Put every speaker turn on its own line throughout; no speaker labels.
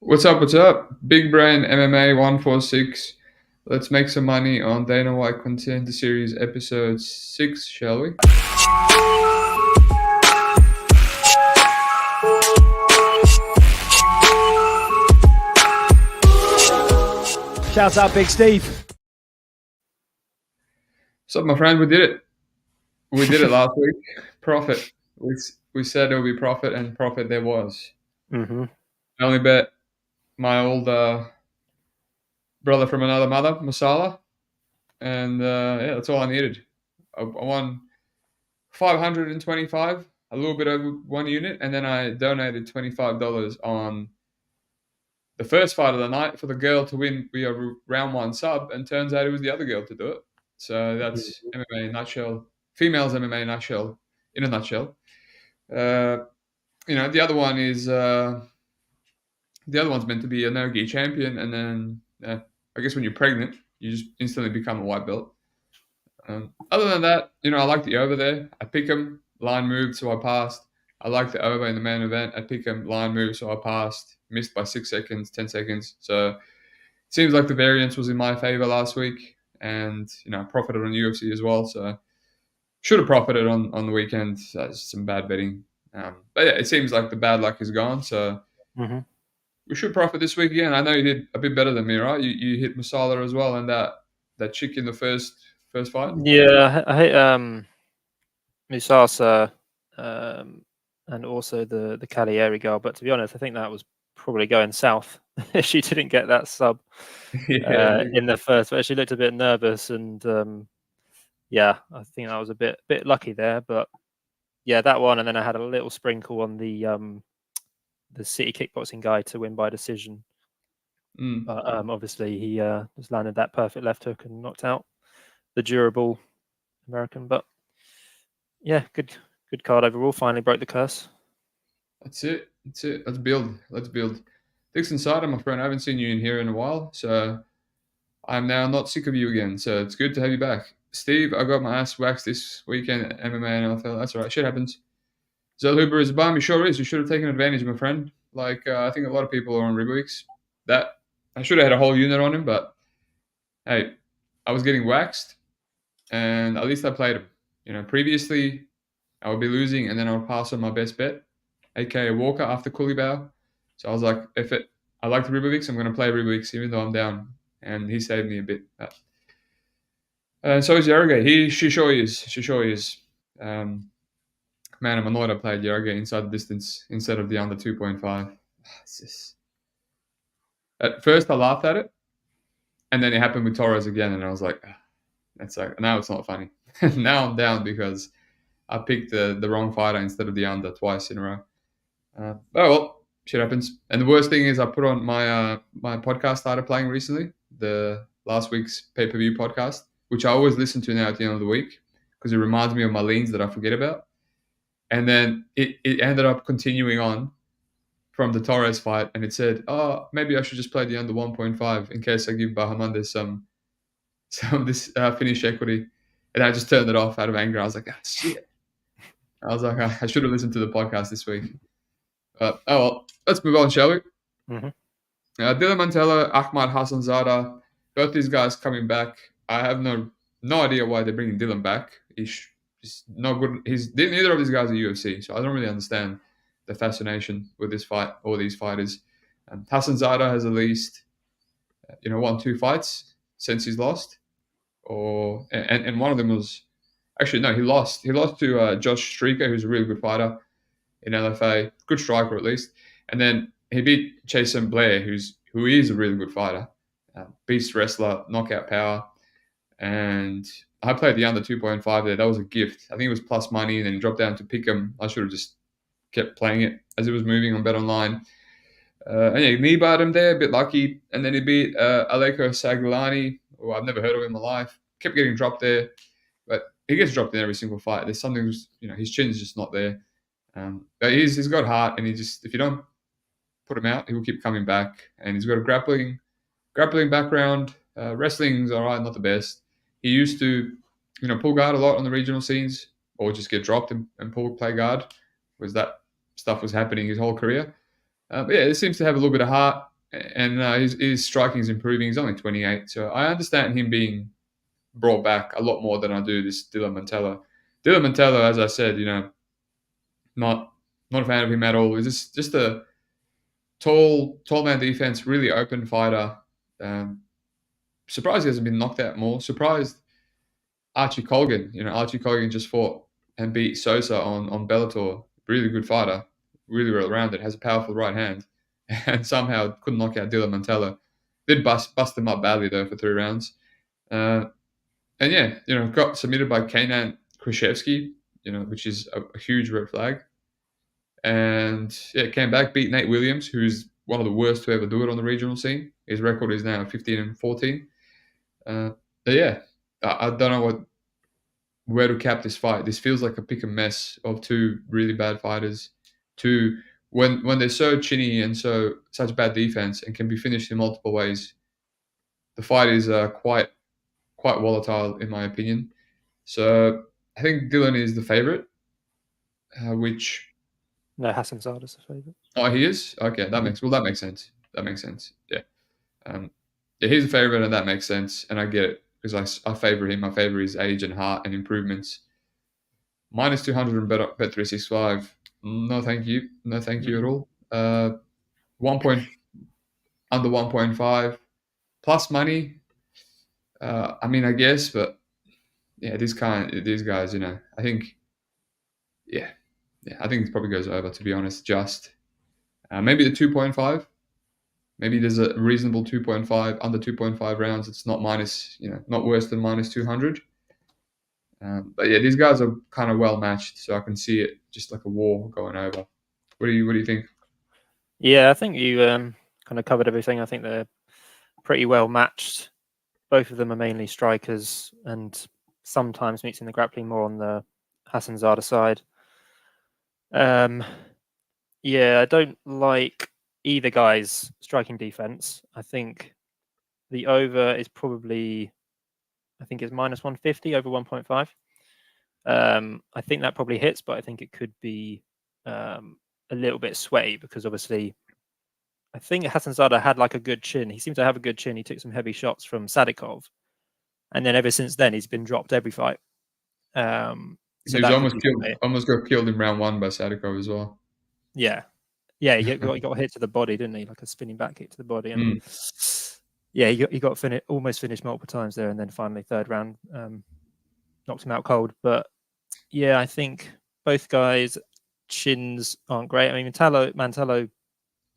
What's up? What's up? Big Brain MMA 146. Let's make some money on Dana White Contender Series episode 6, shall we?
Shouts out Big Steve.
What's up, my friend? We did it. We did it last week. Profit. We said it would be profit, and profit there was.
Mm-hmm.
I only bet my old brother from another mother, Masala, and that's all I needed. I won 525, a little bit over one unit, and then I donated $25 on the first fight of the night for the girl to win via round one sub, and turns out it was the other girl to do it. So that's MMA in a nutshell. Females MMA in a nutshell. The other one is the other one's meant to be a no-gi champion, and then I guess when you're pregnant, you just instantly become a white belt. Other than that, I like the over there. I pick him, line moved, so I passed. I like the over in the main event. I pick him, line moved, so I passed. Missed by 6 seconds, 10 seconds. So it seems like the variance was in my favor last week, and I profited on UFC as well. So should have profited on the weekend. That's some bad betting. But yeah, it seems like the bad luck is gone. So we should profit this week again. I know you did a bit better than me, right? You hit Masala as well, and that chick in the first fight.
Yeah, I hit Musasa and also the Cagliari girl. But to be honest, I think that was probably going south if she didn't get that sub in the first. But she looked a bit nervous, and yeah, I think I was a bit lucky there. But yeah, that one, and then I had a little sprinkle on the city kickboxing guy to win by decision. But obviously he just landed that perfect left hook and knocked out the durable American. But yeah, good card overall. Finally broke the curse.
That's it. Let's build. Hassanzada, my friend, I haven't seen you in here in a while, so I'm now not sick of you again. So it's good to have you back. Steve, I got my ass waxed this weekend at MMA and NFL. That's all right. Shit happens. Zellhuber is a bum. He sure is. You should have taken advantage, my friend. I think a lot of people are on rib weeks. That I should have had a whole unit on him, but hey, I was getting waxed, and at least I played him. Previously I would be losing, and then I would pass on my best bet, aka Walker after Kulibao. So I was like, I like the Ribovics, I'm going to play Ribovics even though I'm down, and he saved me a bit. And so is Yarage. She sure is. Man, I'm annoyed I played Yarage inside the distance instead of the under 2.5. At first I laughed at it, and then it happened with Torres again, and I was like, that's like, now it's not funny. Now I'm down because I picked the wrong fighter instead of the under twice in a row. Oh well, shit happens. And the worst thing is, I put on my my podcast started playing recently, the last week's pay-per-view podcast, which I always listen to now at the end of the week because it reminds me of my leans that I forget about. And then it ended up continuing on from the Torres fight, and it said, "Oh, maybe I should just play the under 1.5 in case I give Bahamondes some this finish equity." And I just turned it off out of anger. I was like, shit. I was like, I should have listened to the podcast this week. Oh well, let's move on, shall we? Dylan Mantello, Ahmad, Hassanzada, both these guys coming back. I have no idea why they're bringing Dylan back. He's no good. Neither of these guys are UFC, so I don't really understand the fascination with this fight or these fighters. Hassanzada has at least, 1-2 fights since he's lost, and one of them was actually no, he lost. He lost to Josh Streaker, who's a really good fighter in LFA, good striker at least, and then he beat Jason Blair, who is a really good fighter, beast wrestler, knockout power, and I played the under 2.5 there. That was a gift. I think it was plus money, and then dropped down to pick him. I should have just kept playing it as it was moving on Bet Online. And yeah, knee barred him there, a bit lucky, and then he beat Aleko Saglani, who I've never heard of in my life. Kept getting dropped there, but he gets dropped in every single fight. There's something, his chin's just not there. But he's got heart, and if you don't put him out, he will keep coming back. And he's got a grappling background. Wrestling's all right, not the best. He used to, pull guard a lot on the regional scenes, or just get dropped and play guard, because that stuff was happening his whole career. But yeah, he seems to have a little bit of heart. and his striking is improving. He's only 28, so I understand him being brought back a lot more than I do this Dylan Mantello. Dylan Mantello, as I said, not a fan of him at all. He's just a tall man defense, really open fighter. Surprised he hasn't been knocked out more. Surprised Archie Colgan. Archie Colgan just fought and beat Sosa on Bellator. Really good fighter, really well rounded, has a powerful right hand, and somehow couldn't knock out Dylan Mantello. Did bust him up badly though for 3 rounds. And yeah, got submitted by Kenan Krzyzewski, which is a huge red flag. And yeah, came back, beat Nate Williams, who's one of the worst to ever do it on the regional scene. His record is now 15-14. But yeah, I don't know where to cap this fight. This feels like a pick and mess of 2 really bad fighters. When they're so chinny and such bad defense and can be finished in multiple ways, the fight is quite volatile in my opinion. So I think Dylan is the favorite, which
No, Hassanzada's the favourite.
oh he is okay. That makes sense. Yeah, yeah, he's the favorite, and that makes sense, and I get it because I favor him. I favor his age and heart and improvements. Minus 200 and bet 365. No, thank you. No, thank you at all. 1 point under 1.5 plus money. I mean, I guess, but yeah, these guys, I think, yeah, I think it probably goes over. To be honest, just maybe the 2.5. Maybe there's a reasonable 2.5 under 2.5 rounds. It's not minus, not worse than minus 200. But yeah, these guys are kind of well matched, so I can see it just like a war going over. What do you think?
Yeah, I think you kind of covered everything. I think they're pretty well matched. Both of them are mainly strikers, and sometimes mixing the grappling more on the Hassanzada side. Yeah, I don't like either guy's striking defense. I think the over is probably, I think it's minus 150 over 1.5. I think that probably hits, but I think it could be a little bit sweaty because obviously I think Hassanzada had like a good chin. He seemed to have a good chin. He took some heavy shots from Sadikov. And then ever since then, he's been dropped every fight. So
he was almost got killed in round 1 by Sadikov as well.
Yeah. Yeah, he got hit to the body, didn't he? Like a spinning back kick to the body. And yeah, he got almost finished multiple times there. And then finally, 3rd round, knocked him out cold. But yeah, I think both guys' chins aren't great. I mean, Mantello,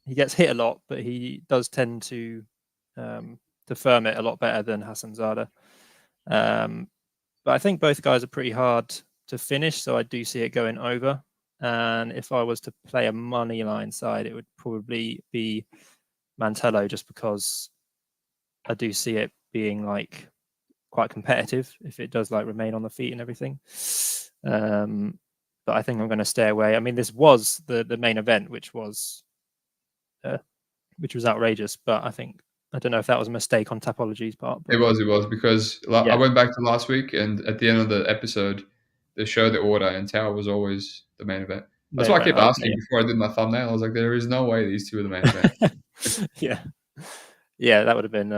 he gets hit a lot, but he does tend to firm it a lot better than Hassanzada. But I think both guys are pretty hard to finish, so I do see it going over. And if I was to play a money line side, it would probably be Mantello, just because I do see it being like quite competitive if it does like remain on the feet and everything. But I think I'm going to stay away. I mean, this was the main event, which was outrageous. But I don't know if that was a mistake on Tapology's part. But...
It was because I went back to last week, and at the end of the episode, they showed the order, and Tower was always the main event. That's why I kept asking before I did my thumbnail. I was like, there is no way these two are the main event.
Yeah, that would have been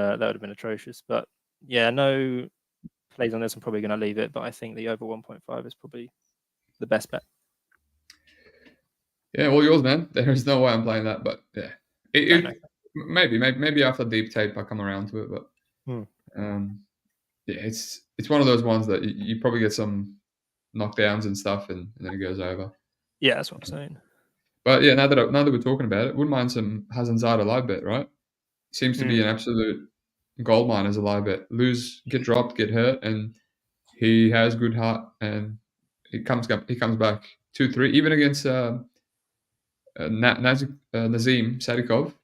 atrocious. But yeah, no plays on this. I'm probably going to leave it, but I think the over 1.5 is probably the best bet.
Yeah, well, yours, man. There is no way I'm playing that, but yeah, maybe after deep tape I come around to it, but yeah, it's one of those ones that you probably get some knockdowns and stuff, and then it goes over.
Yeah, that's what I'm saying.
But yeah, now that we're talking about it, wouldn't mind some Hassanzada live bet, right? Seems to be an absolute gold mine as a live bet. Lose, get dropped, get hurt, and he has good heart, and he comes back 2-3, even against Nazim Sadikov.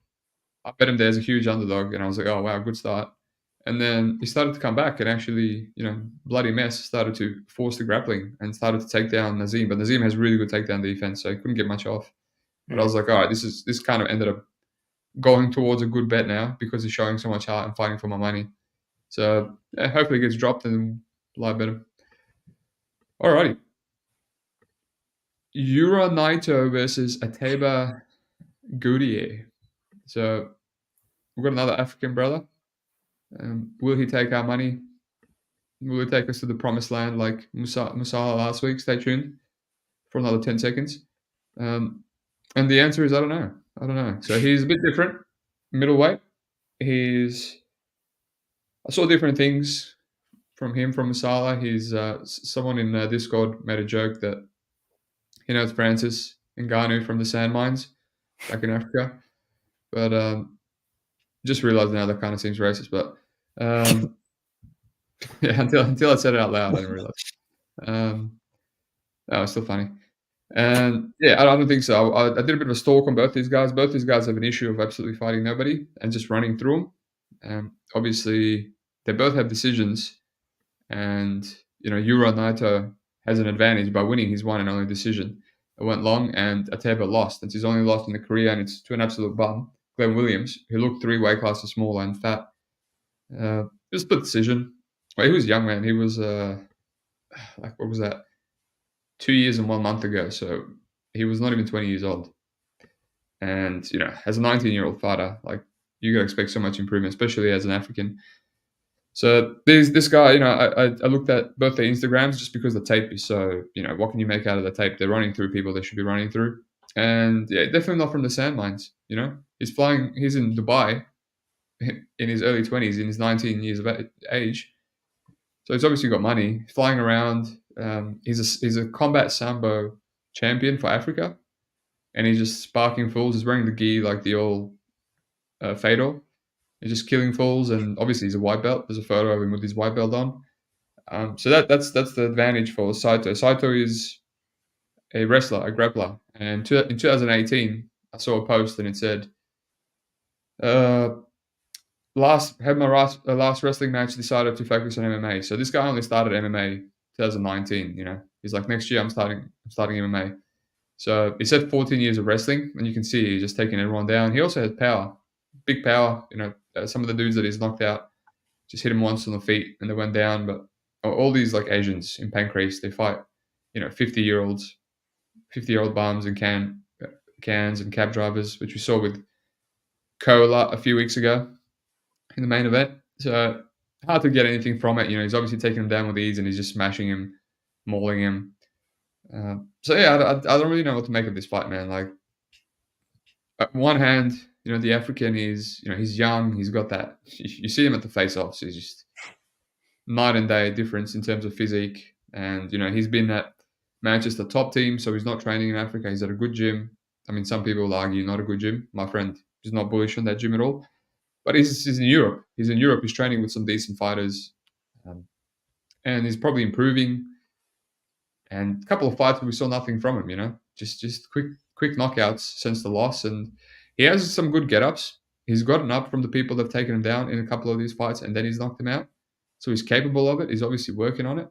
I bet him there's a huge underdog, and I was like, oh wow, good start. And then he started to come back and actually, bloody mess, started to force the grappling and started to take down Nazim. But Nazim has really good takedown defense, so he couldn't get much off. But I was like, all right, this kind of ended up going towards a good bet now because he's showing so much heart and fighting for my money. So yeah, hopefully he gets dropped and live bet him. Alrighty. Yura Naito versus Ateba Gautier. So we've got another African brother. Will he take our money? Will he take us to the promised land like Musala last week? Stay tuned for another 10 seconds. And the answer is I don't know. I don't know. So he's a bit different. Middleweight. I saw different things from him, from Musala. He's someone in Discord made a joke that he knows Francis Ngannou from the sand mines back in Africa. But just realized now that kind of seems racist. But yeah, until I said it out loud, I didn't realize. That was still funny. And yeah, I don't think so. I did a bit of a stalk on both these guys. Both these guys have an issue of absolutely fighting nobody and just running through them. Obviously, they both have decisions, and Yura Naito has an advantage by winning his one and only decision. It went long, and Ateba lost. It's his only loss in the career, and it's to an absolute bum. Glenn Williams, who looked 3 weight classes smaller and fat. It was a split decision. Well, he was young, man. He was what was that? 2 years and 1 month ago. So he was not even 20 years old. And, as a 19-year-old fighter, you got to expect so much improvement, especially as an African. So this guy, I looked at both their Instagrams just because the tape is so, what can you make out of the tape? They're running through people they should be running through. And yeah, definitely not from the sand mines, he's in Dubai in his early 20s, in his 19 years of age. So he's obviously got money, flying around. He's a combat sambo champion for Africa, and he's just sparking fools. He's wearing the gi like the old Fedor. He's just killing fools, and obviously he's a white belt. There's a photo of him with his white belt on. So that's the advantage for Saito. Saito is a wrestler, a grappler, and in 2018, I saw a post and it said, last wrestling match, decided to focus on MMA. So this guy only started MMA 2019. He's like, next year I'm starting MMA. So he said 14 years of wrestling, and you can see he's just taking everyone down. He also has power, big power. Some of the dudes that he's knocked out just hit him once on the feet and they went down. But all these Asians in Pancrase, they fight 50-year-old bums and cans and cab drivers, which we saw with Kola a few weeks ago in the main event. So hard to get anything from it. He's obviously taking him down with ease, and he's just smashing him, mauling him. So yeah, I don't really know what to make of this fight, man. Like, on one hand, the African is, he's young, he's got that. You see him at the face-offs, he's just night and day difference in terms of physique. And he's been at Manchester top team, so he's not training in Africa. He's at a good gym. I mean, some people will argue not a good gym. My friend is not bullish on that gym at all. But he's in Europe. He's in Europe. He's training with some decent fighters, and he's probably improving. And a couple of fights where we saw nothing from him. Just quick knockouts since the loss, and he has some good get-ups. He's gotten up from the people that have taken him down in a couple of these fights, and then he's knocked him out. So he's capable of it. He's obviously working on it.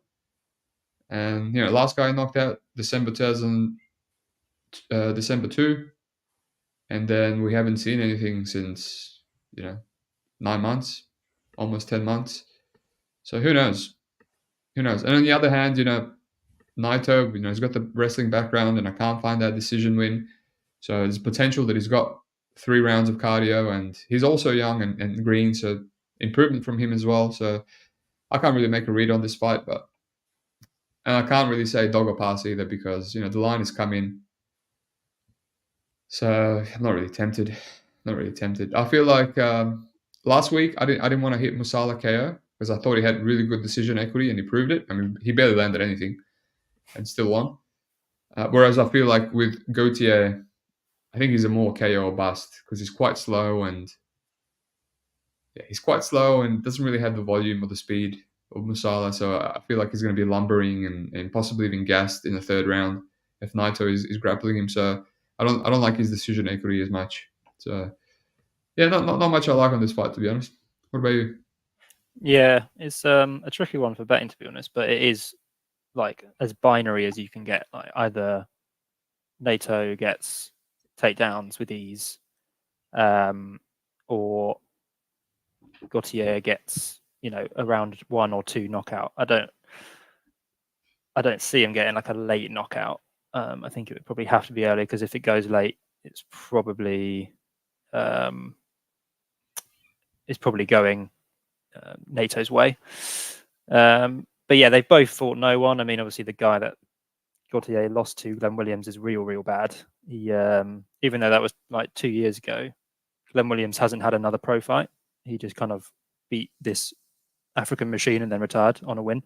And last guy knocked out December 2, and then we haven't seen anything since 9 months, almost 10 months. So who knows? And on the other hand, Naito, he's got the wrestling background, and I can't find that decision win. So there's potential that he's got 3 rounds of cardio, and he's also young and green, so improvement from him as well. So I can't really make a read on this fight, and I can't really say dog or pass either, because the line has come in. So I'm not really tempted. I feel like last week I didn't want to hit Musala KO because I thought he had really good decision equity, and he proved it. I mean, he barely landed anything and still won. Whereas I feel like with Gautier, I think he's a more KO or bust because he's quite slow, and doesn't really have the volume or the speed of Musala. So I feel like he's going to be lumbering and possibly even gassed in the 3rd round if Naito is grappling him. So I don't like his decision equity as much. So yeah, not much I like on this fight, to be honest. What about you?
Yeah, it's a tricky one for betting, to be honest, but it is as binary as you can get. Like, either Naito gets takedowns with ease, or Gautier gets around 1 or 2 knockout. I don't see him getting a late knockout. I think it would probably have to be early, because if it goes late, it's probably is probably going Nato's way. But yeah, they've both fought no one. I mean, obviously the guy that Gautier lost to, Glenn Williams, is real bad. He, even though that was like 2 years ago, Glenn Williams hasn't had another pro fight. He just kind of beat this African machine and then retired on a win.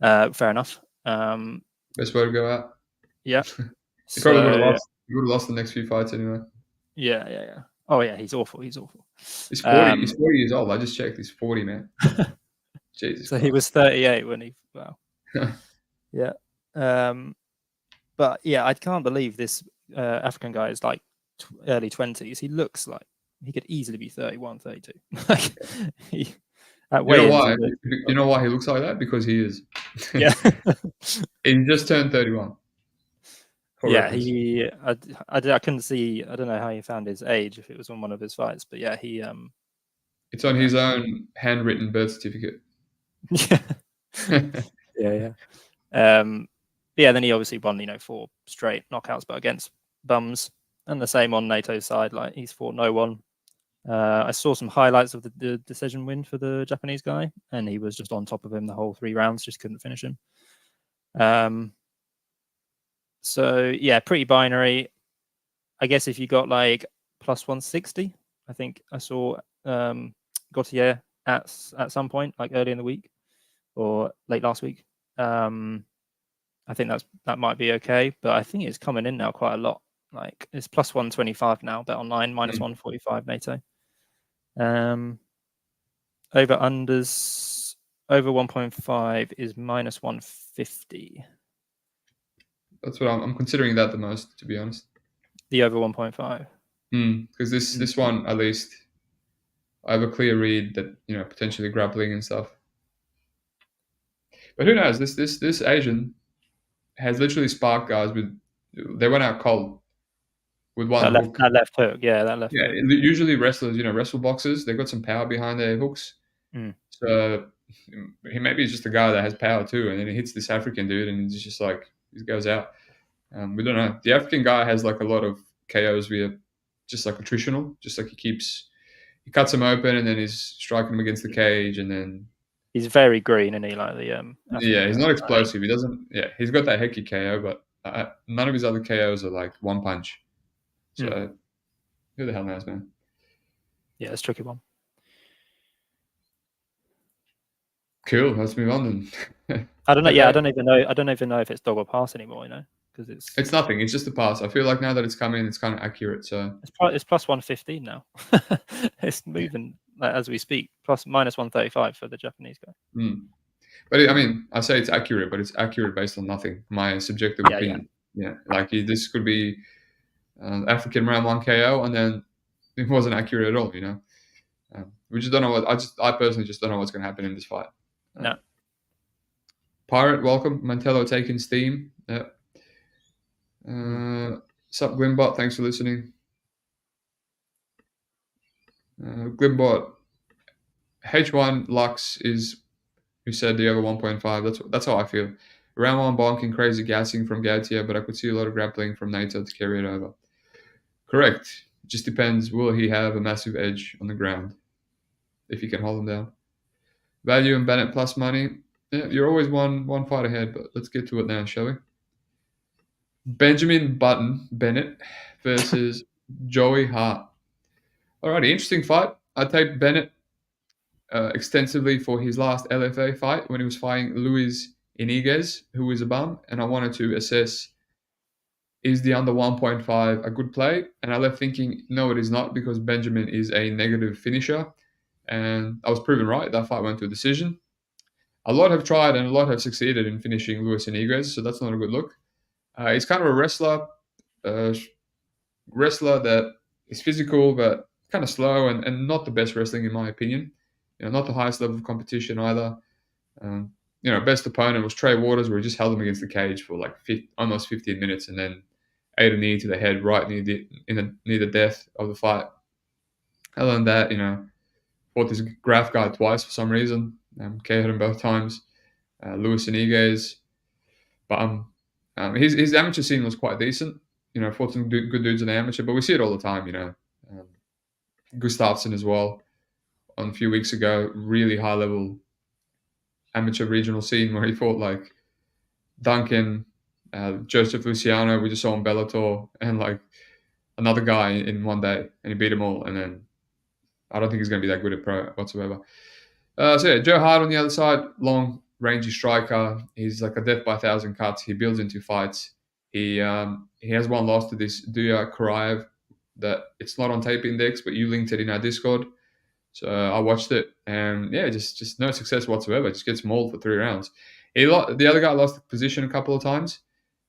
Fair enough.
Best way to go out.
Yeah.
He probably would have lost. He would have lost the next few fights anyway.
Yeah. Oh yeah, he's awful. He's
40. He's 40 years old. I just checked. He's 40, man. Jesus.
So
Christ.
He was 38 when he. Wow. Yeah. But yeah, I can't believe this African guy is like early 20s. He looks like he could easily be 31, 32. You
know why? You know why he looks like that? Because he is.
Yeah.
He just turned 31.
Yeah, I couldn't see. I don't know how he found his age, if it was on one of his fights, but yeah, he.
It's on his own handwritten birth certificate.
Yeah. Yeah, then he obviously won, 4 straight knockouts, but against bums. And the same on Nato's side, like he's fought no one. I saw some highlights of the decision win for the Japanese guy, and he was just on top of him the whole 3 rounds, just couldn't finish him. So yeah, pretty binary. I guess if you got like plus 160, I think I saw Gautier at some point, like early in the week or late last week. I think that might be okay, but I think it's coming in now quite a lot. Like it's plus 125 now, bet online, minus 145 NATO. Over unders over 1.5 is minus 150.
That's what I'm considering that the most, to be honest.
The over 1.5.
Because this one, at least, I have a clear read that potentially grappling and stuff. But who knows? This Asian has literally sparked guys with. They went out cold with one hook.
That left hook, yeah, that left.
Yeah,
hook.
Usually wrestlers, wrestle boxers, they've got some power behind their hooks. So he maybe is just a guy that has power too, and then he hits this African dude, and he's just like he goes out. We don't know. The African guy has like a lot of KOs via just like attritional, just like he cuts him open, and then he's striking him against the cage, and then
he's very green, and he like the
he's not explosive. He doesn't. Yeah, he's got that Heki KO, but none of his other KOs are like one punch. So who the hell knows, man?
Yeah, it's a tricky one.
Cool. Let's move on then.
I don't know. Yeah, I don't even know if it's dog or pass anymore. Because
it's nothing. It's just a pass. I feel like now that it's coming, it's kind of accurate. So
it's plus 115 now. It's moving as we speak. Minus 135 for the Japanese guy.
But I say it's accurate, but it's accurate based on nothing. My subjective opinion. Yeah, like this could be African round 1 KO, and then it wasn't accurate at all. We just don't know I personally just don't know what's going to happen in this fight.
No.
Pirate, welcome. Mantello taking steam. Yeah. Sup, Glimbot? Thanks for listening. Glimbot. H1 Lux is who said the over 1.5. That's how I feel. Round 1 bonking, crazy gassing from Gautier, but I could see a lot of grappling from Naito to carry it over. Correct. It just depends. Will he have a massive edge on the ground if he can hold him down? Value and Bennett plus money. Yeah, you're always one fight ahead, but let's get to it now, shall we? Benjamin Button Bennett versus Joey Hart. Alrighty, interesting fight. I taped Bennett extensively for his last LFA fight when he was fighting Luis Iniguez, who was a bum, and I wanted to assess, is the under 1.5 a good play? And I left thinking, no, it is not, because Benjamin is a negative finisher. And I was proven right. That fight went to a decision. A lot have tried and a lot have succeeded in finishing Luis Iniguez, so that's not a good look. He's kind of a wrestler that is physical but kind of slow and not the best wrestling in my opinion. Not the highest level of competition either. Best opponent was Trey Waters, where he just held him against the cage for like almost 15 minutes and then ate a knee to the head right near the death of the fight. Other than that, fought this Graf guy twice for some reason. KO'd him both times. Luis Iniguez. But his amateur scene was quite decent. Fought some good dudes in the amateur, but we see it all the time. Gustafsson as well. on a few weeks ago, really high level amateur regional scene where he fought like Duncan, Joseph Luciano, we just saw on Bellator, and like another guy in one day, and he beat them all. And then I don't think he's going to be that good at pro whatsoever. So yeah, Joe Hart on the other side, long, rangy striker. He's like a death by 1,000 cuts. He builds into fights. He has one loss to this Duya Karayev that it's not on tape index, but you linked it in our Discord. So I watched it, and yeah, just no success whatsoever. Just gets mauled for 3 rounds. The other guy lost the position a couple of times,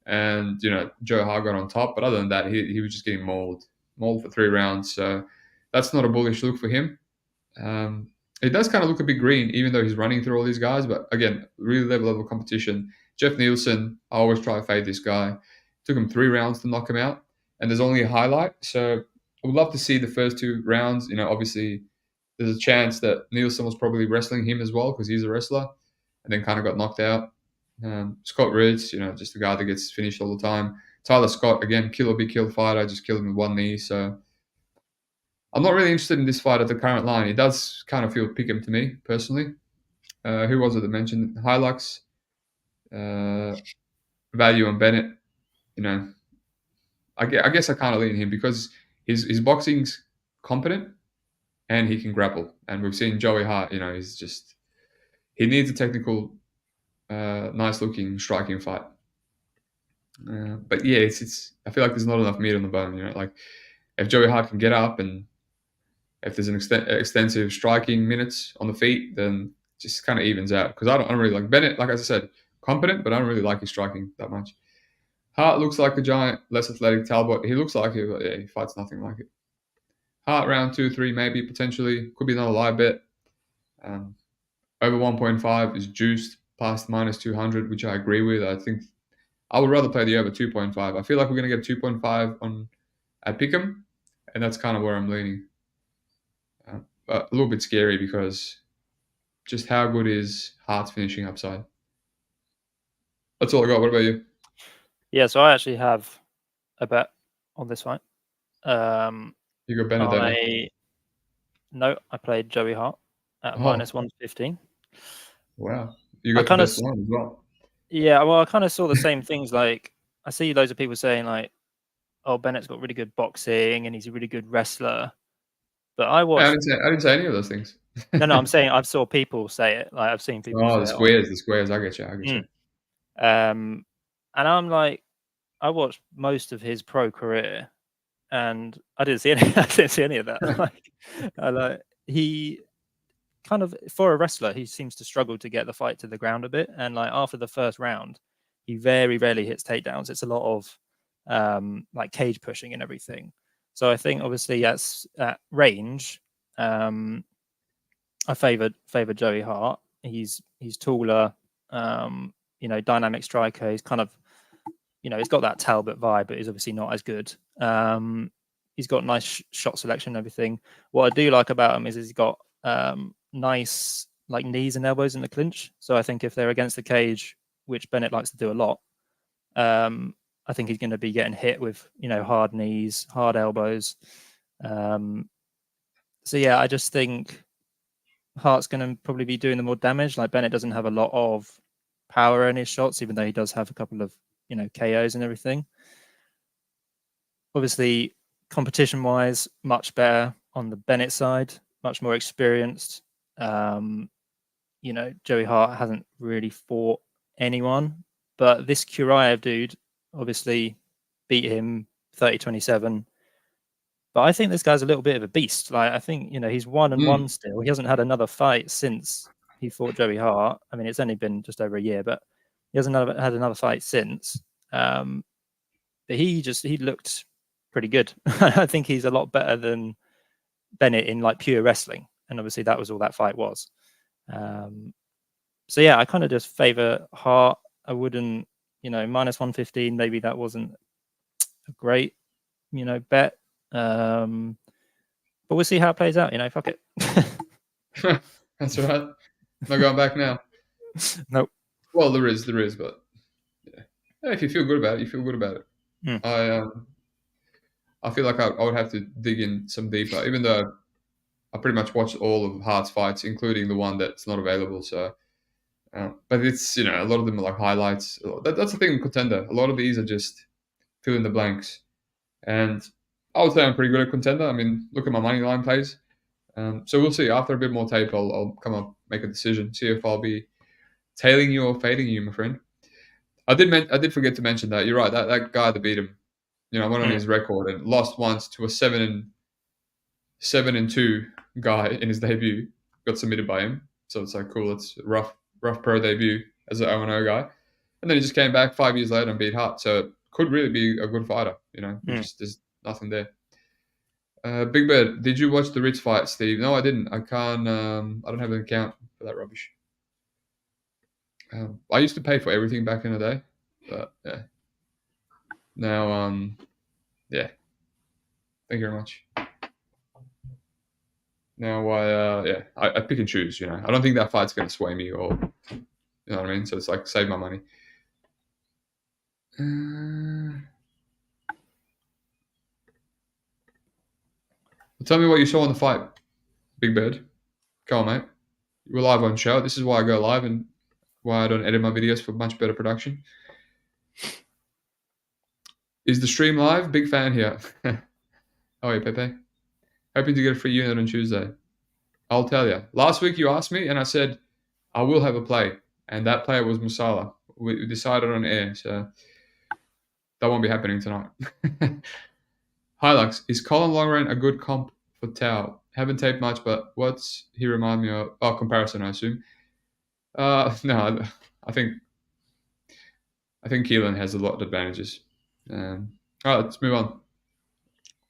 and Joe Hart got on top. But other than that, he was just getting mauled for 3 rounds. So that's not a bullish look for him. It does kind of look a bit green, even though he's running through all these guys. But again, really level competition. Jeff Nielsen, I always try to fade this guy. Took him 3 rounds to knock him out, and there's only a highlight. So I would love to see the first 2 rounds. Obviously, there's a chance that Nielsen was probably wrestling him as well because he's a wrestler, and then kind of got knocked out. Scott Ritz, just a guy that gets finished all the time. Tyler Scott, again, kill or be killed fighter. Just killed him with 1 knee. So I'm not really interested in this fight at the current line. It does kind of feel pick him to me, personally. Who was it that mentioned? Hilux, value on Bennett. I guess I kind of lean him because his boxing's competent and he can grapple. And we've seen Joey Hart, he needs a technical, nice-looking striking fight. But yeah, it's I feel like there's not enough meat on the bone. Like if Joey Hart can get up and if there's an extensive striking minutes on the feet, then just kind of evens out. Because I don't really like Bennett. Like I said, competent, but I don't really like his striking that much. Hart looks like a giant, less athletic Talbot. He looks like it, but yeah, he fights nothing like it. Hart round 2, 3, maybe potentially could be another live bet. Over 1.5 is juiced past -200, which I agree with. I think I would rather play the over 2.5. I feel like we're going to get 2.5 at Pick'em, and that's kind of where I'm leaning. But a little bit scary because just how good is Hart's finishing upside? That's all I got. What about you?
Yeah, so I actually have a bet on this fight.
You got Bennett.
No, I played Joey Hart at -115.
Wow, you got the best one as well.
Yeah, well, I kind of saw the same things. Like I see loads of people saying like, "Oh, Bennett's got really good boxing and he's a really good wrestler." But I watched.
I didn't say any of those things.
No, I'm saying I've saw people say it. Like I've seen people.
The squares. I get you.
And I'm like, I watched most of his pro career, and I didn't see any. I didn't see any of that. He kind of, for a wrestler, he seems to struggle to get the fight to the ground a bit. And like after the first round, he very rarely hits takedowns. It's a lot of like cage pushing and everything. So I think obviously at range, I favor Joey Hart. He's taller, dynamic striker. He's kind of, he's got that Talbot vibe, but he's obviously not as good. He's got nice shot selection and everything. What I do like about him is he's got nice like knees and elbows in the clinch. So I think if they're against the cage, which Bennett likes to do a lot, I think he's going to be getting hit with hard knees, hard elbows. So yeah, I just think Hart's going to probably be doing the more damage. Like Bennett doesn't have a lot of power in his shots, even though he does have a couple of KOs and everything. Obviously, competition-wise, much better on the Bennett side, much more experienced. Joey Hart hasn't really fought anyone, but this Kuraev dude obviously beat him 30-27. But I think this guy's a little bit of a beast. Like I think he's 1-1 still. He hasn't had another fight since he fought Joey Hart. I mean, it's only been just over a year, but he hasn't had another fight since. But he looked pretty good. I think he's a lot better than Bennett in like pure wrestling, and obviously that was all that fight was. So yeah, I kind of just favor Hart. I wouldn't, -115. Maybe that wasn't a great, bet. But we'll see how it plays out. Fuck it.
That's right. Not going back now.
Nope.
Well, there is, but yeah. If you feel good about it, you feel good about it. I feel like I would have to dig in some deeper, even though I pretty much watched all of Hart's fights, including the one that's not available. So, but it's a lot of them are like highlights. That's the thing with Contender. A lot of these are just fill in the blanks, and I would say I'm pretty good at Contender. I mean, look at my money line plays. So we'll see. After a bit more tape, I'll come up, make a decision, see if I'll be tailing you or fading you, my friend. I did forget to mention that. You're right. That guy that beat him, I went on his record and lost once to a 7-2 guy in his debut. Got submitted by him. So it's like cool. It's a rough pro debut as an 0-0 guy. And then he just came back 5 years later and beat Hart. So it could really be a good fighter. There's nothing there. Big Bird, did you watch the Ritz fight, Steve? No, I didn't. I can't. I don't have an account for that rubbish. I used to pay for everything back in the day, but yeah. Now, yeah. Thank you very much. Now, I pick and choose. I don't think that fight's going to sway me, or you know what I mean. So it's like save my money. Tell me what you saw in the fight, Big Bird. Go on, mate. We're live on show. This is why I go live and why I don't edit my videos for much better production. Is the stream live? Big fan here. Oh, yeah, Pepe. Hoping to get a free unit on Tuesday. I'll tell you. Last week you asked me, and I said I will have a play, and that player was Musala. We decided on air, so that won't be happening tonight. Hilux, is Colin Longrain a good comp for Tao? Haven't taped much, but what's he remind me of? Oh, comparison, I assume. No, I think Keelan has a lot of advantages. All right, let's move on.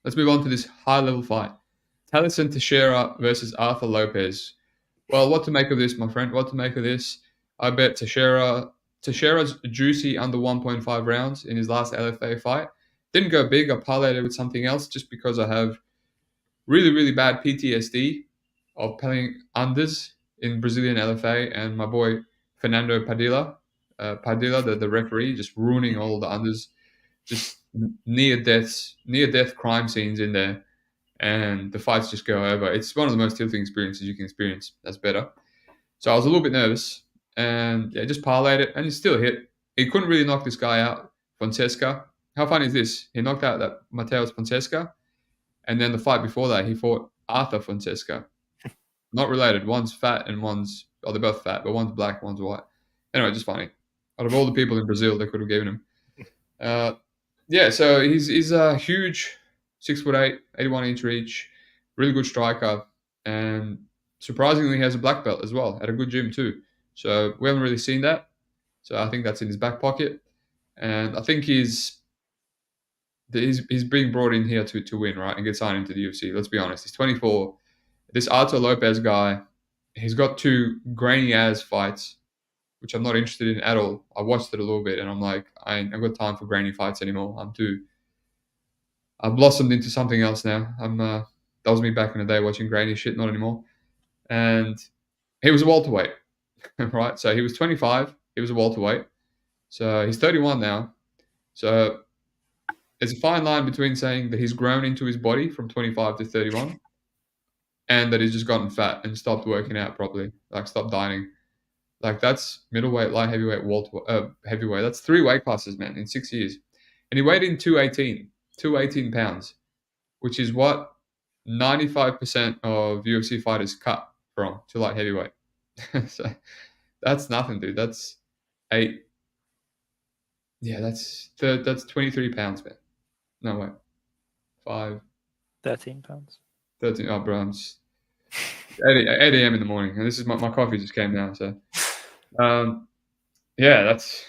Let's move on to this high-level fight. Tallison Teixeira versus Arthur Lopes. Well, what to make of this, my friend? What to make of this? I bet Teixeira's juicy under 1.5 rounds in his last LFA fight. Didn't go big. I parlayed it with something else just because I have really, really bad PTSD of playing unders in Brazilian LFA, and my boy Fernando Padilla, the referee, just ruining all the unders, just near death crime scenes in there, and the fights just go over. It's one of the most tilting experiences you can experience. That's better. So I was a little bit nervous, and yeah, just parlayed it, and he still hit. He couldn't really knock this guy out, Fonseca. How funny is this? He knocked out that Mateus Fonseca, and then the fight before that, he fought Arthur Fonseca. Not related. One's fat and they're both fat, but one's black, one's white. Anyway, just funny. Out of all the people in Brazil, they could have given him. Yeah, so he's a huge 6'8", 81-inch reach, really good striker, and surprisingly, he has a black belt as well at a good gym too. So we haven't really seen that. So I think that's in his back pocket, and I think he's being brought in here to win, right, and get signed into the UFC. Let's be honest. He's 24. This Arthur Lopes guy, he's got 2 grainy-ass fights, which I'm not interested in at all. I watched it a little bit, and I'm like, I ain't got time for grainy fights anymore. I've blossomed into something else now. That was me back in the day watching grainy shit, not anymore. And he was a welterweight, right? So he was 25. He was a welterweight. So he's 31 now. So there's a fine line between saying that he's grown into his body from 25 to 31 and that he's just gotten fat and stopped working out properly, like stopped dieting. Like that's middleweight, light heavyweight, heavyweight. That's 3 weight classes, man, in 6 years. And he weighed in 218 pounds, which is what 95% of UFC fighters cut from to light heavyweight. So that's nothing, dude. That's 8. Yeah, that's 23 pounds, man. No, wait. 5.
13 pounds.
13. Oh, bro, I'm just 8 a.m. in the morning, and this is my coffee just came now. So, yeah, that's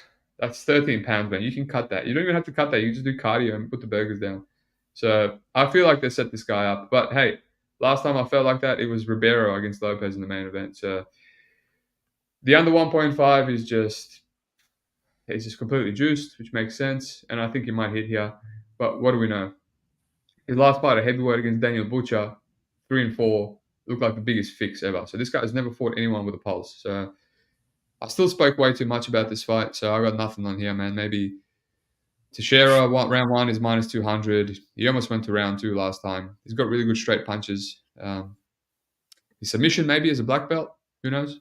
13 pounds, man. You can cut that. You don't even have to cut that. You can just do cardio and put the burgers down. So I feel like they set this guy up. But hey, last time I felt like that, it was Ribeiro against Lopes in the main event. So the under 1.5 is just completely juiced, which makes sense. And I think he might hit here. But what do we know? His last fight, a heavyweight against Daniel Butcher, 3-4, looked like the biggest fix ever. So this guy has never fought anyone with a pulse. So I still spoke way too much about this fight. So I got nothing on here, man. Maybe Teixeira, round 1 is -200. He almost went to round 2 last time. He's got really good straight punches. his submission maybe as a black belt. Who knows?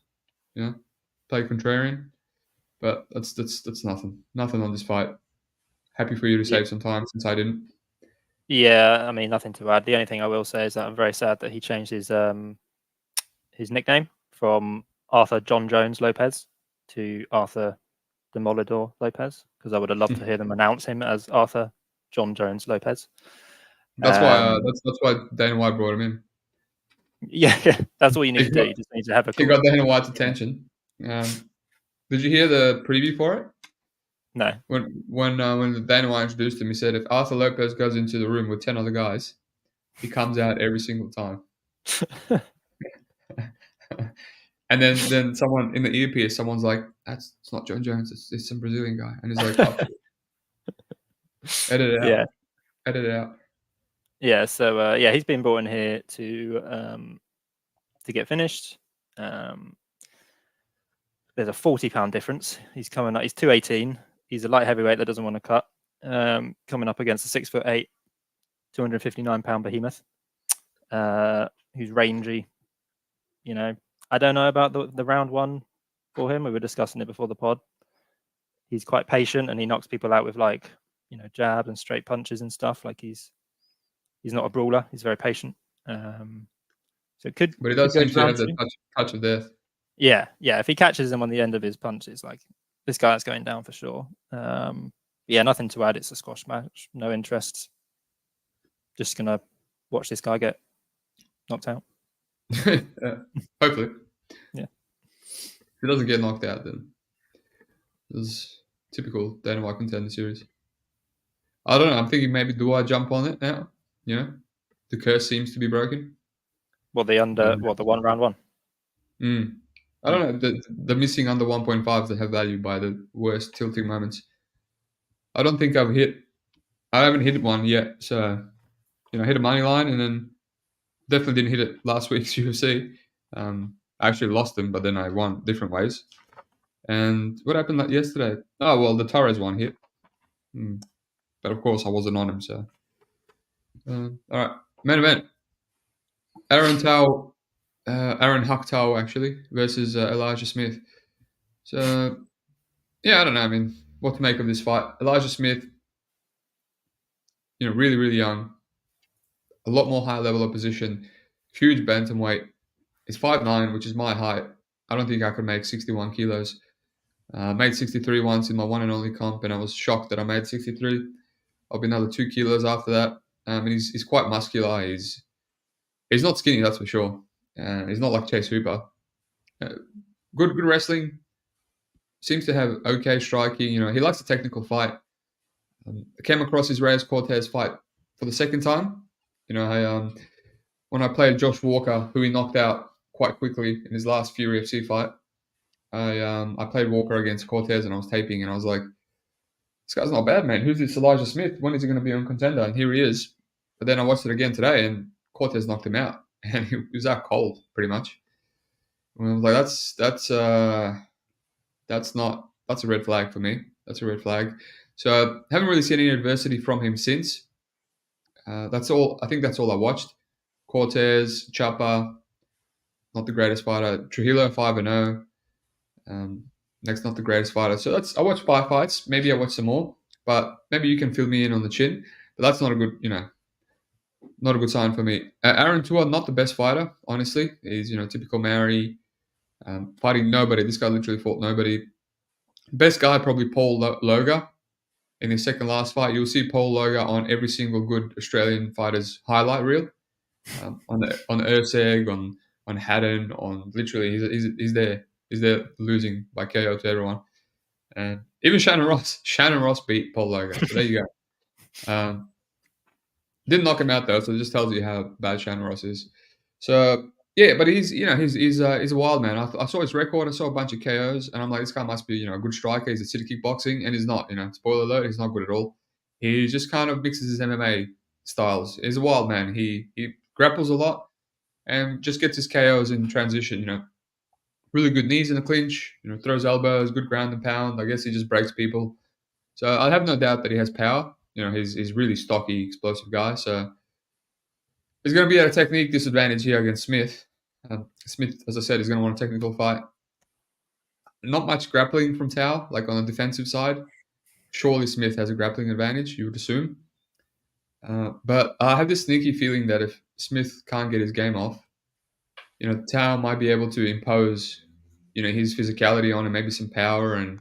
Play contrarian. But that's nothing. Nothing on this fight. Happy for you to save some time since I didn't.
Yeah, I mean, nothing to add. The only thing I will say is that I'm very sad that he changed his nickname from Arthur John Jones Lopez to Arthur Demolidor Lopez, because I would have loved to hear them announce him as Arthur John Jones Lopez.
That's why Dana White brought him in.
Yeah, that's all you need to do. You just need to have a.
He got Dana White's attention. Did you hear the preview for it?
No.
When Dana White introduced him, he said if Arthur Lopez goes into the room with 10 other guys, he comes out every single time. And then someone in the earpiece, someone's like, it's not John Jones, it's some Brazilian guy. And he's like, oh, edit it out.
Yeah.
Edit it out.
Yeah, so he's been brought in here to get finished. There's a 40-pound difference. He's coming up. He's 218. He's a light heavyweight that doesn't want to cut. Coming up against a 6'8", 259-pound behemoth, who's rangy. I don't know about the round one for him. We were discussing it before the pod. He's quite patient and he knocks people out with jab and straight punches and stuff. Like he's not a brawler. He's very patient. So it could.
But he does seem to have the touch of death.
Yeah. If he catches him on the end of his punches, like this guy's going down for sure. Nothing to add. It's a squash match. No interest. Just gonna watch this guy get knocked out.
Hopefully.
Yeah.
If he doesn't get knocked out, then it's typical Dana White Contender Series. I don't know. I'm thinking maybe do I jump on it now? The curse seems to be broken.
The one round one?
I don't know. The missing under 1.5s that have value by the worst tilting moments. I don't think I haven't hit one yet. So, hit a money line and then definitely didn't hit it last week's UFC. I actually lost them, but then I won different ways. And what happened yesterday? Oh, well, the Torres one hit. But of course, I wasn't on him. So, all right. Main event. Aaron Hucktal, actually, versus Elijah Smith. So, I don't know. I mean, what to make of this fight. Elijah Smith, really, really young. A lot more high-level opposition. Huge bantamweight. It's 5'9", which is my height. I don't think I could make 61 kilos. Made 63 once in my one and only comp, and I was shocked that I made 63. I'll be another 2 kilos after that. And he's quite muscular. He's not skinny, that's for sure. He's not like Chase Hooper. Good wrestling. Seems to have okay striking. He likes a technical fight. I came across his Reyes Cortez fight for the second time. When I played Josh Walker, who he knocked out quite quickly in his last Fury FC fight, I played Walker against Cortez and I was taping and I was like, this guy's not bad, man. Who's this Elijah Smith? When is he going to be on Contender? And here he is. But then I watched it again today and Cortez knocked him out. And he was out cold, pretty much. And I was like, that's a red flag for me. That's a red flag. So I haven't really seen any adversity from him since. That's all. I think that's all I watched. Cortez, Chapa, not the greatest fighter. Trujillo 5-0. Next, not the greatest fighter. So I watched 5 fights. Maybe I watch some more, but maybe you can fill me in on the chin. But that's not a good, not a good sign for me. Aaron Tua, not the best fighter, honestly. He's, typical Maori, fighting nobody. This guy literally fought nobody. Best guy, probably Paul Loga. In his second last fight, you'll see Paul Loga on every single good Australian fighter's highlight reel. On Erceg, on Haddon, on literally, he's there. He's there losing by KO to everyone. And even Shannon Ross beat Paul Loga. So there you go. Didn't knock him out though, so it just tells you how bad Shannon Ross is. So but he's a wild man. I saw his record. I saw a bunch of KOs, and I'm like, this guy must be a good striker. He's a city kickboxing, and he's not. Spoiler alert, he's not good at all. He just kind of mixes his MMA styles. He's a wild man. He grapples a lot and just gets his KOs in transition. Really good knees in the clinch. Throws elbows, good ground and pound. I guess he just breaks people. So I have no doubt that he has power. He's really stocky, explosive guy. So he's going to be at a technique disadvantage here against Smith. Smith, as I said, is going to want a technical fight. Not much grappling from Tao, like on the defensive side. Surely Smith has a grappling advantage, you would assume. But I have this sneaky feeling that if Smith can't get his game off, Tao might be able to impose, his physicality on him, maybe some power, and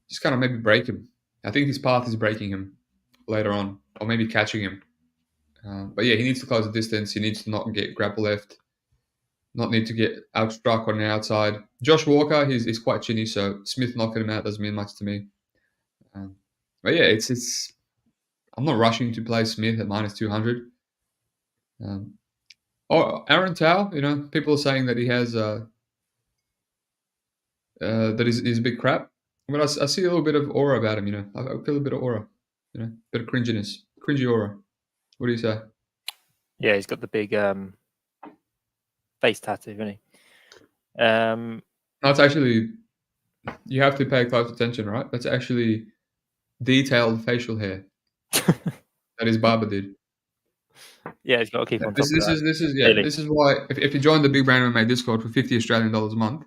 just kind of maybe break him. I think his path is breaking him later on, or maybe catching him. But yeah, he needs to close the distance. He needs to not get grapple left, not need to get outstruck on the outside. Josh Walker, he's quite chinny, so Smith knocking him out doesn't mean much to me. But yeah, it's. I'm not rushing to play Smith at minus 200. Aaron Tao, people are saying that he has that he's a big crap. But I see a little bit of aura about him. I feel a bit of aura, bit of cringiness, cringy aura. What do you say?
Yeah, he's got the big face tattoo, isn't he?
No, it's actually, you have to pay close attention, right? That's actually detailed facial hair that his barber did.
Yeah, he's got to keep on top
This is why if you join the Big Brain MMA Discord for $50 a month,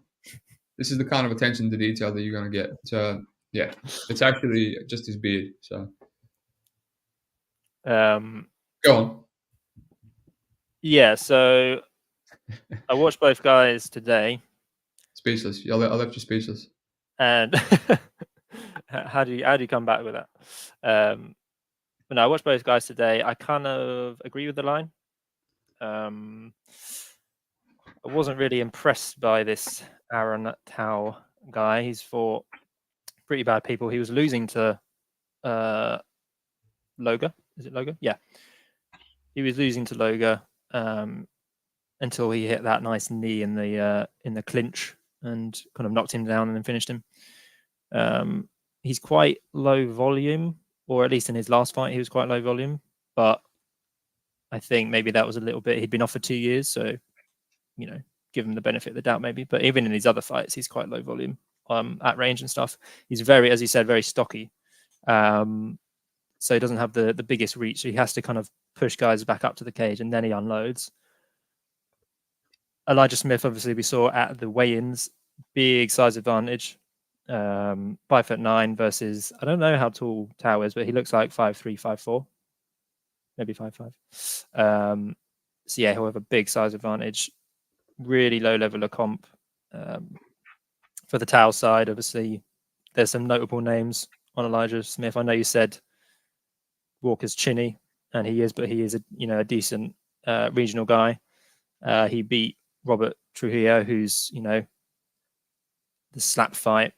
this is the kind of attention to detail that you're going to get. So yeah, it's actually just his beard. So go on.
Yeah, so I watched both guys today.
Speechless. I left you speechless.
And how do you come back with that? But no, I watched both guys today. I kind of agree with the line. I wasn't really impressed by this Aaron Tao guy. He's fought pretty bad people. He was losing to Loga. Is it Loga? Yeah. He was losing to Loga until he hit that nice knee in the clinch and kind of knocked him down and then finished him. He's quite low volume, or at least in his last fight, he was quite low volume. But I think maybe that was a little bit. He'd been off for 2 years, so give him the benefit of the doubt maybe. But even in his other fights, he's quite low volume at range and stuff. He's very, as you said, very stocky. So he doesn't have the biggest reach. So he has to kind of push guys back up to the cage, and then he unloads. Elijah Smith, obviously, we saw at the weigh-ins, big size advantage. 5'9" versus, I don't know how tall Tao is, but he looks like 5'3", 5'4", maybe 5'5". So yeah, he'll have a big size advantage. Really low level of comp. For the Tao side, obviously, there's some notable names on Elijah Smith. I know you said Walker's chinny, and he is, but he is a decent regional guy. He beat Robert Trujillo, who's the slap fight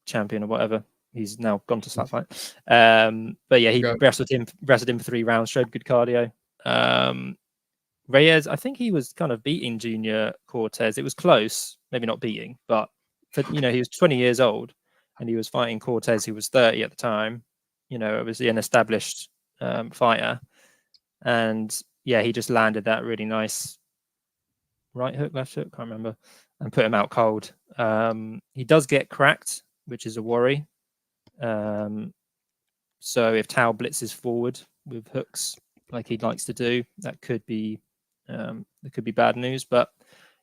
champion or whatever. He's now gone to slap fight. But yeah, he wrestled him for 3 rounds, showed good cardio. Reyes, I think he was kind of beating Junior Cortez. It was close, maybe not beating, but he was 20 years old and he was fighting Cortez, who was 30 at the time. Obviously an established fighter. And yeah, he just landed that really nice right hook, left hook, can't remember, and put him out cold. He does get cracked, which is a worry. So if Tao blitzes forward with hooks like he likes to do, that could be bad news. But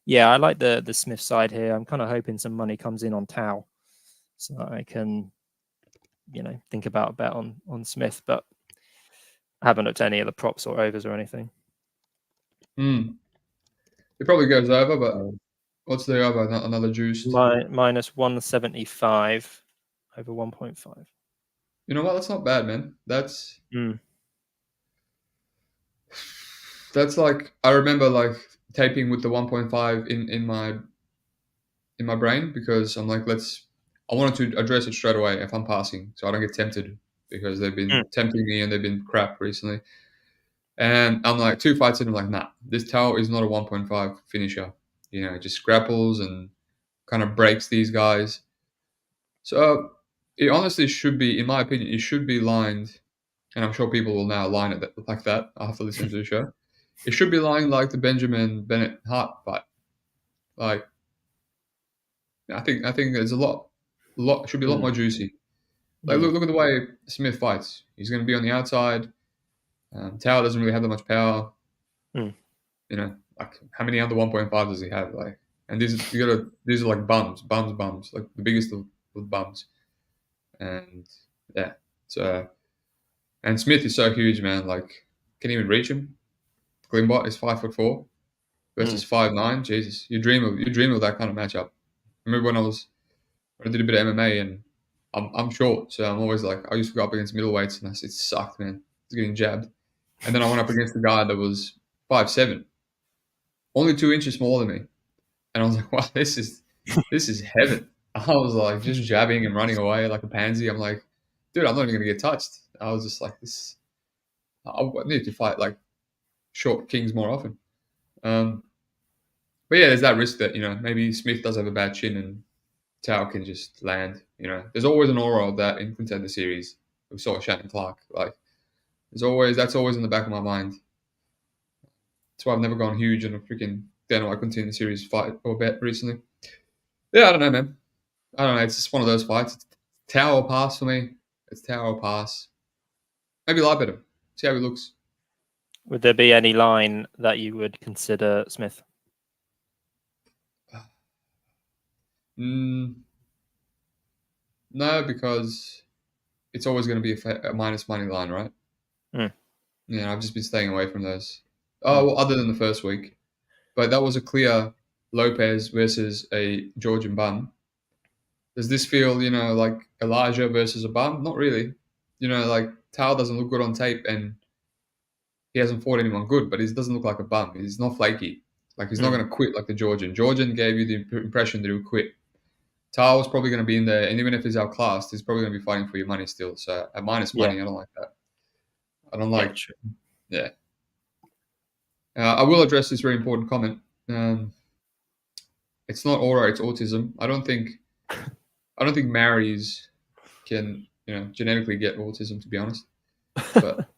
yeah, I like the Smith side here. I'm kind of hoping some money comes in on Tao, so I can think about a bet on Smith. But I haven't looked at any of the props or overs or anything.
It probably goes over, but what's the over? Another juice?
Minus 175 over 1.5.
You know what? That's not bad, man. That's like, I remember like taping with the 1.5 in my brain, because I'm like, I wanted to address it straight away if I'm passing, so I don't get tempted, because they've been tempting me and they've been crap recently. And I'm like 2 fights in, I'm like, nah, this Tao is not a 1.5 finisher. Just grapples and kind of breaks these guys. So it honestly should be, in my opinion, it should be lined, and I'm sure people will now line it like that after listening to the show. It should be lined like the Benjamin Bennett Hart fight. Like, I think there's should be a lot more juicy. Like, look at the way Smith fights. He's going to be on the outside. Tao doesn't really have that much power. I like how many under 1.5 does he have? Like, and these are like bums, like the biggest of bums, and yeah, so and Smith is so huge, man. Like, can you even reach him? Glimbot is 5'4" versus 5'9". Jesus, you dream of that kind of matchup. I remember when I did a bit of MMA, and I'm short, so I'm always like, I used to go up against middleweights, and it sucked, man. I was getting jabbed, and then I went up against a guy that was 5'7", only 2 inches smaller than me, and I was like, wow, this is heaven. I was like just jabbing and running away like a pansy. I'm like, dude, I'm not even gonna get touched. I was just like, this. I need to fight like short kings more often. But yeah, there's that risk that maybe Smith does have a bad chin and Tao can just land. There's always an aura of that in Contender Series. We saw Shannon Clark. Like, that's always in the back of my mind. That's why I've never gone huge on a freaking Dana White Contender Series fight or bet recently. Yeah, I don't know, man. I don't know. It's just one of those fights. It's Tao or pass for me. It's Tao or pass. Maybe lie bet him. See how he looks.
Would there be any line that you would consider Smith?
No, because it's always going to be a minus money line, right? Yeah, I've just been staying away from those. Oh, well, other than the first week. But that was a clear Lopes versus a Georgian bum. Does this feel, like Elijah versus a bum? Not really. Like Tal doesn't look good on tape, and he hasn't fought anyone good, but he doesn't look like a bum. He's not flaky. Like, he's not going to quit like the Georgian. Georgian gave you the impression that he would quit. Tal was probably going to be in there, and even if he's outclassed, he's probably going to be fighting for your money still. So at minus money, I don't like that. I don't like. Yeah. I will address this very important comment. It's not aura; it's autism. I don't think Maoris can genetically get autism. To be honest, but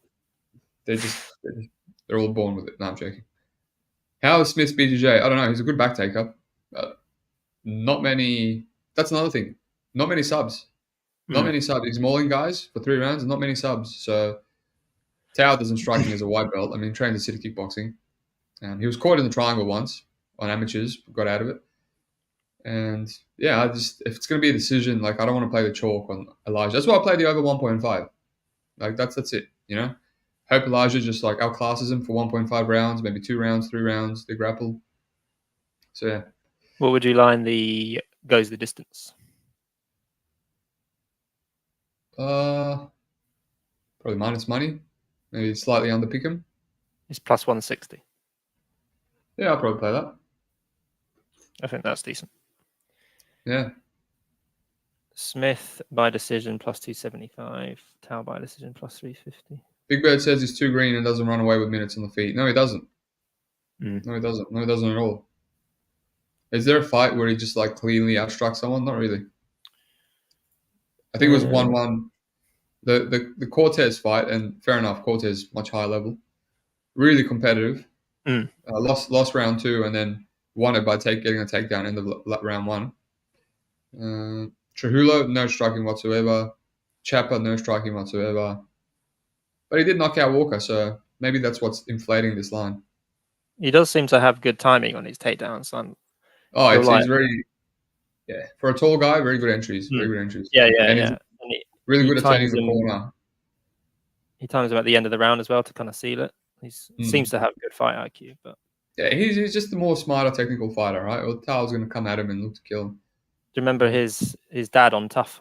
they're all born with it. No, I'm joking. How is Smith's BJJ? I don't know. He's a good back taker. Not many. That's another thing. Not many subs. Not many subs. He's mauling guys for 3 rounds. Not many subs. So Tao doesn't strike me as a white belt. I mean, he trained in city kickboxing. He was caught in the triangle once on amateurs, got out of it. And yeah, if it's going to be a decision, like, I don't want to play the chalk on Elijah. That's why I play the over 1.5. Like, that's it, Hope Elijah just like outclasses him for 1.5 rounds, maybe 2 rounds, 3 rounds, they grapple. So yeah.
What would you line the goes the distance?
Probably minus money. Maybe slightly under pick him.
It's plus 160.
Yeah, I'll probably play that.
I think that's decent.
Yeah.
Smith by decision plus 275. Tao by decision plus 350.
Big Bird says he's too green and doesn't run away with minutes on the feet. No, he doesn't. No, he doesn't. No, he doesn't at all. Is there a fight where he just like cleanly outstruck someone? Not really. I think it was 1-1. The Cortez fight, and fair enough, Cortez much higher level, really competitive. Lost round 2, and then won it by getting a takedown end of round 1. Trujillo, no striking whatsoever. Chapa, no striking whatsoever. But he did knock out Walker, so maybe that's what's inflating this line.
He does seem to have good timing on his takedowns.
He's very, for a tall guy, very good entries. Very good entries.
Yeah.
Really good at turning the corner.
He times him at the end of the round as well to kind of seal it. He seems to have good fight IQ, but
yeah, he's just the more smarter technical fighter, right? Well, Tao's going to come at him and look to kill him.
Do you remember his dad on Tough?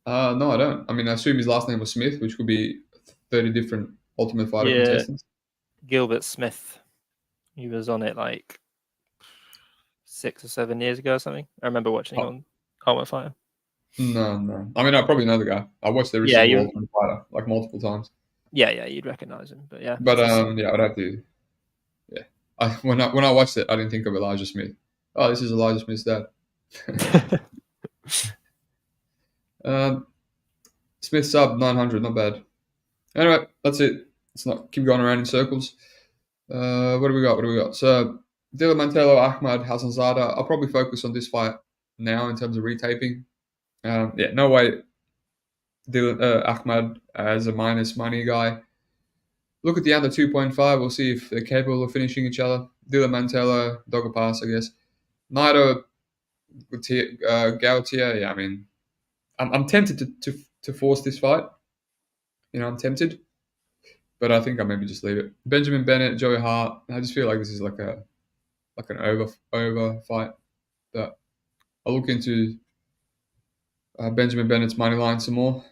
No, I don't. I mean, I assume his last name was Smith, which could be 30 different Ultimate Fighter contestants.
Gilbert Smith. He was on it like 6 or 7 years ago or something. I remember watching him on Ultimate Fighter.
No. I mean, I probably know the guy. I watched every single Ultimate Fighter like multiple times.
Yeah, you'd recognize him. But yeah.
But I'd have to. Yeah. When I watched it, I didn't think of Elijah Smith. Oh, this is Elijah Smith's dad. Smith sub 900, not bad. Anyway, that's it. Let's not keep going around in circles. What do we got? So, Mantello, Ahmad, Hassanzada. I'll probably focus on this fight now in terms of retaping. No way Ahmad as a minus money guy. look at the under 2.5. We'll see if they're capable of finishing each other. Do the Mantello, dog or pass, I guess. Naito, Gautier. Yeah, I mean, I'm tempted to force this fight. I'm tempted, but I think I'll maybe just leave it. Benjamin Bennett, Joey Hart. I just feel like this is like an over fight. But I'll look into Benjamin Bennett's money line some more,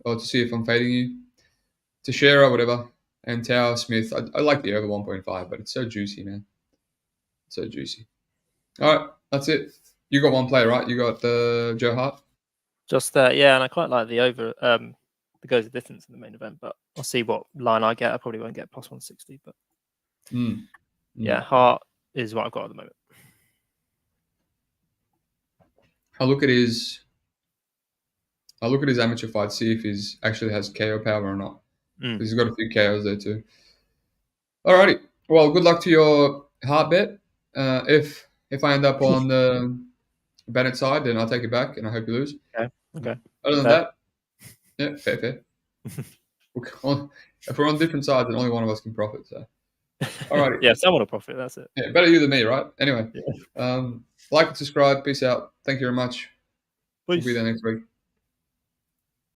or to see if I'm fading you. Teixeira, whatever, and Tower Smith. I like the over 1.5, but it's so juicy, man. It's so juicy. All right, that's it. You got one play, right? You got the Joe Hart.
Just that, yeah, and I quite like the over. The goes the distance in the main event, but I'll see what line I get. I probably won't get plus 160, but yeah, Hart is what I've got at the moment.
I'll look at his amateur fight, see if he actually has KO power or not. He's got a few KOs there too. Alrighty. Well, good luck to your Hart bet. If I end up on the Bennett side, then I'll take it back, and I hope you lose.
Okay.
Other than that, yeah, fair. If we're on different sides, then only one of us can profit. So, alrighty.
Yeah, someone will profit. That's it.
Yeah, better you than me, right? Anyway, like and subscribe. Peace out. Thank you very much.
Peace.
We'll be there next week.